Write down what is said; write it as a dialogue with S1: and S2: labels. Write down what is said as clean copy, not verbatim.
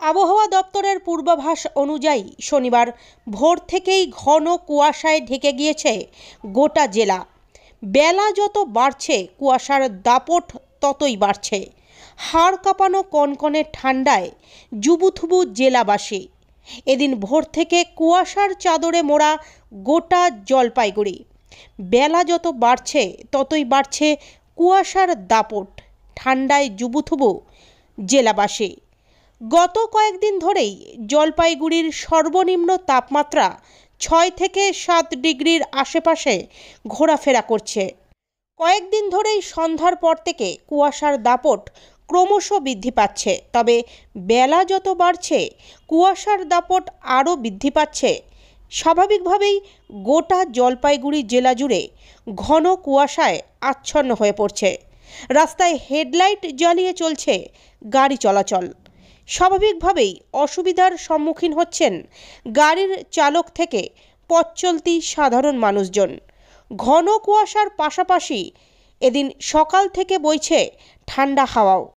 S1: আবহাওয়া দপ্তরের পূর্বাভাস অনুযায়ী শনিবার ভোর থেকেই ঘন কুয়াশায় ঢেকে গিয়েছে গোটা জেলা। বেলা যত বাড়ছে কুয়াশার দাপট ততই বাড়ছে। হাড় কাঁপানো কনকনে ঠান্ডায় জুবুথুবু জেলাবাসী। এদিন ভোর থেকে কুয়াশার চাদরে মোড়া গোটা জলপাইগুড়ি। বেলা যত বাড়ছে ততই বাড়ছে কুয়াশার দাপট, ঠান্ডায় জুবুথুবু জেলাবাসী। গত কয়েকদিন ধরেই জলপাইগুড়ির সর্বনিম্ন তাপমাত্রা 6 থেকে 7 ডিগ্রির আশেপাশে ঘোরাফেরা করছে। কয়েকদিন ধরেই সন্ধ্যার পর থেকে কুয়াশার দাপট ক্রমশ বৃদ্ধি পাচ্ছে। তবে বেলা যত বাড়ছে কুয়াশার দাপট আরও বৃদ্ধি পাচ্ছে। স্বাভাবিকভাবেই গোটা জলপাইগুড়ি জেলা জুড়ে ঘন কুয়াশায় আচ্ছন্ন হয়ে পড়ছে। রাস্তায় হেডলাইট জ্বালিয়ে চলছে গাড়ি চলাচল। স্বাভাবিকভাবেই অসুবিধার সম্মুখীন হচ্ছেন গাড়ির চালক থেকে পথ চলতি সাধারণ মানুষজন। ঘন কুয়াশার পাশাপাশি এদিন সকাল থেকে বইছে ঠান্ডা হাওয়াও।